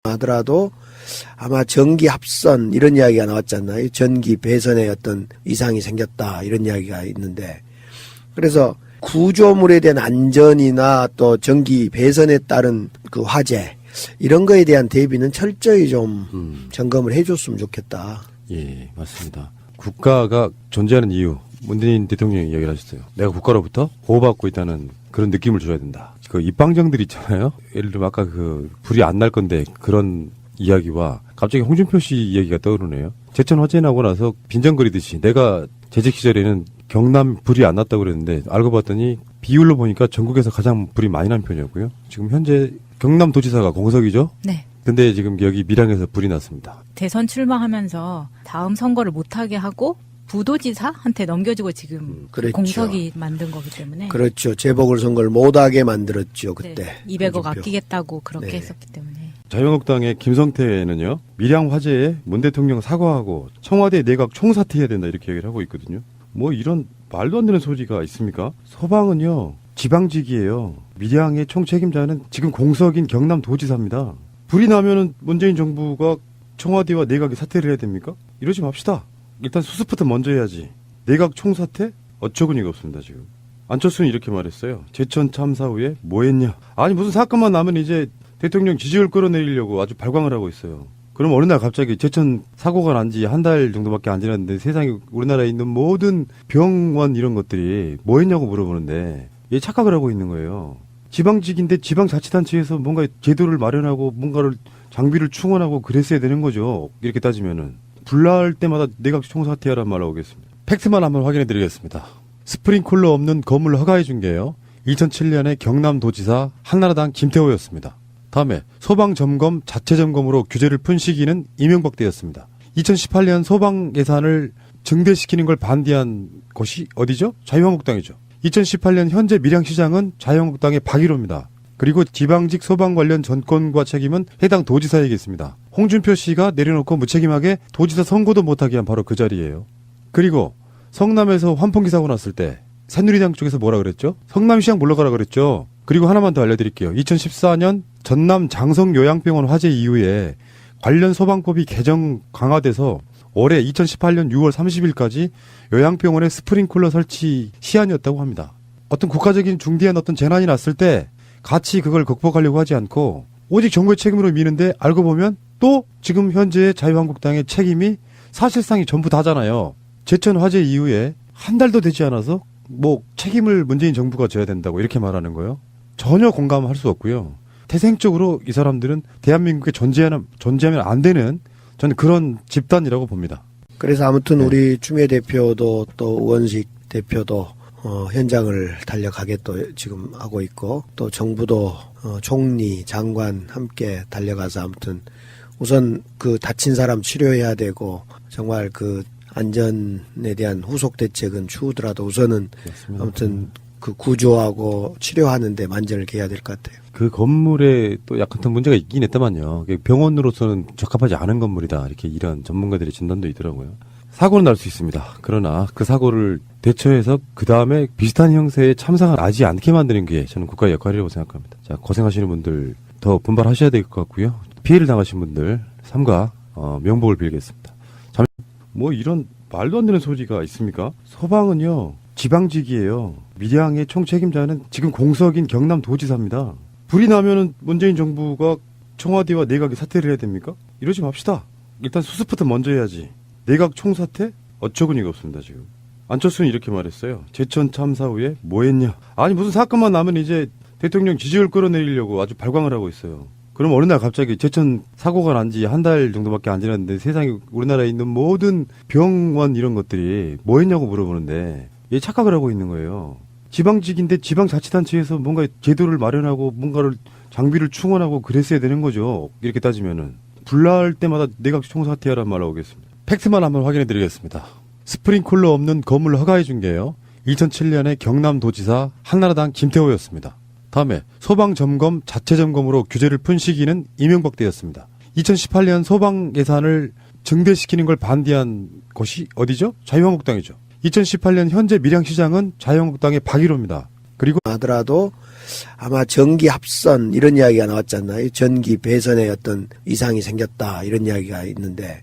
하더라도 아마 전기 합선 이런 이야기가 나왔잖아요. 전기 배선에 어떤 이상이 생겼다 이런 이야기가 있는데, 그래서 구조물에 대한 안전이나 또 전기 배선에 따른 그 화재 이런 거에 대한 대비는 철저히 좀 점검을 해줬으면 좋겠다. 예, 맞습니다. 국가가 존재하는 이유, 문재인 대통령이 이야기를 하셨어요. 내가 국가로부터 보호받고 있다는 그런 느낌을 줘야 된다. 그 입방정들 있잖아요. 예를 들면 아까 그 불이 안 날 건데 그런 이야기와 갑자기 홍준표 씨 이야기가 떠오르네요. 제천 화재 나고 나서 빈정거리듯이 내가 재직 시절에는 경남 불이 안 났다고 그랬는데 알고 봤더니 비율로 보니까 전국에서 가장 불이 많이 난 편이었고요. 지금 현재 경남도지사가 공석이죠? 네. 근데 지금 여기 밀양에서 불이 났습니다. 대선 출마하면서 다음 선거를 못하게 하고 부도지사한테 넘겨주고 지금 그랬죠. 공석이 만든 거기 때문에. 그렇죠. 재보궐선거를 못하게 만들었죠. 그때. 네, 200억 홍준표. 아끼겠다고 그렇게 네. 했었기 때문에. 자유한국당의 김성태는요, 밀양 화재에 문 대통령 사과하고 청와대 내각 총사퇴해야 된다 이렇게 얘기를 하고 있거든요. 뭐 이런 말도 안 되는 소리가 있습니까? 소방은요 지방직이에요. 밀양의 총책임자는 지금 공석인 경남도지사입니다. 불이 나면은 문재인 정부가 청와대와 내각이 사퇴를 해야 됩니까? 이러지 맙시다. 일단 수습부터 먼저 해야지. 내각 총사퇴? 어처구니가 없습니다 지금. 안철수는 이렇게 말했어요. 제천 참사 후에 뭐 했냐. 아니 무슨 사건만 나면 이제 대통령 지지율 끌어내리려고 아주 발광을 하고 있어요. 그럼 어느 날 갑자기 제천 사고가 난 지 한 달 정도밖에 안 지났는데 세상에 우리나라에 있는 모든 병원 이런 것들이 뭐 했냐고 물어보는데 얘 착각을 하고 있는 거예요. 지방직인데 지방자치단체에서 뭔가 제도를 마련하고 뭔가를 장비를 충원하고 그랬어야 되는 거죠. 이렇게 따지면은. 불날 때마다 내각 총사퇴하란 말 나오겠습니다. 팩트만 한번 확인해 드리겠습니다. 스프링쿨러 없는 건물 허가해 준 게요. 2007년에 경남도지사 한나라당 김태호였습니다. 다음에 소방점검 자체점검으로 규제를 푼 시기는 이명박 때였습니다. 2018년 소방 예산을 증대시키는 걸 반대한 곳이 어디죠? 자유한국당이죠. 2018년 현재 밀양시장은 자유한국당의 박일호입니다. 그리고 지방직 소방 관련 전권과 책임은 해당 도지사에게 있습니다. 홍준표 씨가 내려놓고 무책임하게 도지사 선거도 못하게 한 바로 그 자리예요. 그리고 성남에서 환풍기 사고 났을 때 새누리당 쪽에서 뭐라 그랬죠? 성남시장 물러가라 그랬죠. 그리고 하나만 더 알려드릴게요. 2014년 전남 장성요양병원 화재 이후에 관련 소방법이 개정 강화돼서 올해 2018년 6월 30일까지 요양병원에 스프링쿨러 설치 시한이었다고 합니다. 어떤 국가적인 중대한 어떤 재난이 났을 때 같이 그걸 극복하려고 하지 않고 오직 정부의 책임으로 미는데 알고 보면 또 지금 현재 자유한국당의 책임이 사실상이 전부 다잖아요. 제천 화재 이후에 한 달도 되지 않아서 뭐 책임을 문재인 정부가 져야 된다고 이렇게 말하는 거예요. 전혀 공감할 수 없고요. 태생적으로 이 사람들은 대한민국에 존재하면 안 되는 저는 그런 집단이라고 봅니다. 그래서 아무튼 우리 추미애 대표도 또 우원식 대표도 현장을 달려가게 또 지금 하고 있고, 또 정부도 총리, 장관 함께 달려가서 아무튼 우선 그 다친 사람 치료해야 되고, 정말 그 안전에 대한 후속 대책은 추후더라도 우선은 맞습니다. 아무튼 그 구조하고 치료하는 데 만전을 기해야 될 것 같아요. 그 건물에 또 약간 더 문제가 있긴 했다만요. 병원으로서는 적합하지 않은 건물이다. 이렇게 이런 전문가들의 진단도 있더라고요. 사고는 날 수 있습니다. 그러나 그 사고를 대처해서 그 다음에 비슷한 형태의 참사가 나지 않게 만드는 게 저는 국가의 역할이라고 생각합니다. 자, 고생하시는 분들 더 분발하셔야 될 것 같고요. 피해를 당하신 분들 삼가 명복을 빌겠습니다. 뭐 이런 말도 안 되는 소리가 있습니까? 소방은요 지방직이에요. 밀양의 총책임자는 지금 공석인 경남도지사입니다. 불이 나면은 문재인 정부가 청와대와 내각이 사퇴를 해야 됩니까? 이러지 맙시다. 일단 수습부터 먼저 해야지. 내각 총사퇴? 어처구니가 없습니다 지금. 안철수는 이렇게 말했어요. 제천 참사 후에 뭐 했냐. 아니 무슨 사건만 나면 이제 대통령 지지율 끌어내리려고 아주 발광을 하고 있어요. 그럼 어느 날 갑자기 제천 사고가 난 지 한 달 정도밖에 안 지났는데 세상에 우리나라에 있는 모든 병원 이런 것들이 뭐 했냐고 물어보는데 얘 착각을 하고 있는 거예요. 지방직인데 지방자치단체에서 뭔가 제도를 마련하고 뭔가를 장비를 충원하고 그랬어야 되는 거죠. 이렇게 따지면은. 불날 때마다 내각 총사퇴하란 말 나오겠습니다. 팩트만 한번 확인해 드리겠습니다. 스프링쿨러 없는 건물 허가해 준 게요. 2007년에 경남도지사 한나라당 김태호였습니다. 다음에 소방점검 자체점검으로 규제를 푼 시기는 이명박 때였습니다. 2018년 소방 예산을 증대시키는 걸 반대한 곳이 어디죠? 자유한국당이죠. 2018년 현재 밀양시장은 자유한국당의 박일호입니다. 그리고 하더라도 아마 전기 합선 이런 이야기가 나왔잖아요. 전기 배선에 어떤 이상이 생겼다 이런 이야기가 있는데,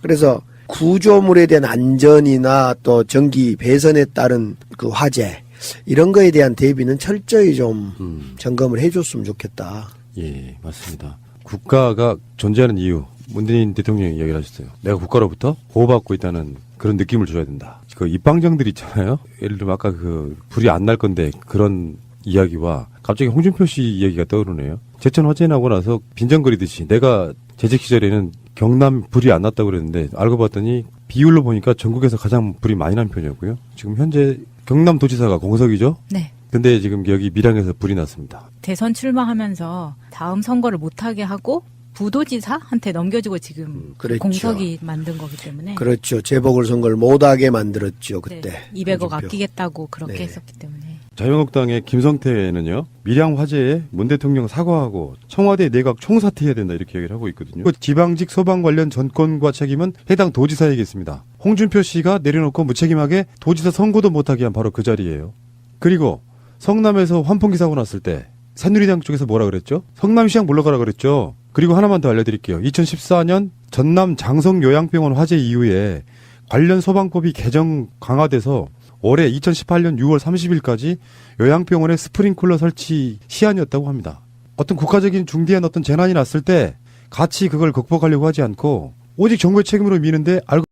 그래서 구조물에 대한 안전이나 또 전기 배선에 따른 그 화재 이런 거에 대한 대비는 철저히 좀 점검을 해줬으면 좋겠다. 예, 맞습니다. 국가가 존재하는 이유, 문재인 대통령이 이야기를 하셨어요. 내가 국가로부터 보호받고 있다는 그런 느낌을 줘야 된다. 그 입방정들 있잖아요. 예를 들면 아까 그 불이 안 날 건데 그런 이야기와 갑자기 홍준표 씨 이야기가 떠오르네요. 제천 화재 나고 나서 빈정거리듯이 내가 재직 시절에는 경남 불이 안 났다고 그랬는데 알고 봤더니 비율로 보니까 전국에서 가장 불이 많이 난 편이었고요. 지금 현재 경남도지사가 공석이죠. 네. 근데 지금 여기 밀양에서 불이 났습니다. 대선 출마하면서 다음 선거를 못하게 하고 부도지사한테 넘겨주고 지금 그랬죠. 공석이 만든 거기 때문에. 그렇죠. 재보궐선거를 못하게 만들었죠. 그때. 네, 200억 홍준표. 아끼겠다고 그렇게 네. 했었기 때문에. 자유한국당의 김성태는요, 밀양 화재에 문 대통령 사과하고 청와대 내각 총사퇴해야 된다 이렇게 얘기를 하고 있거든요. 그 지방직 소방 관련 전권과 책임은 해당 도지사에게 있습니다. 홍준표 씨가 내려놓고 무책임하게 도지사 선거도 못하게 한 바로 그 자리예요. 그리고 성남에서 환풍기 사고 났을 때 새누리당 쪽에서 뭐라 그랬죠? 성남시장 물러가라 그랬죠. 그리고 하나만 더 알려드릴게요. 2014년 전남 장성요양병원 화재 이후에 관련 소방법이 개정 강화돼서 올해 2018년 6월 30일까지 요양병원에 스프링클러 설치 시한이었다고 합니다. 어떤 국가적인 중대한 어떤 재난이 났을 때 같이 그걸 극복하려고 하지 않고 오직 정부의 책임으로 미는데 알고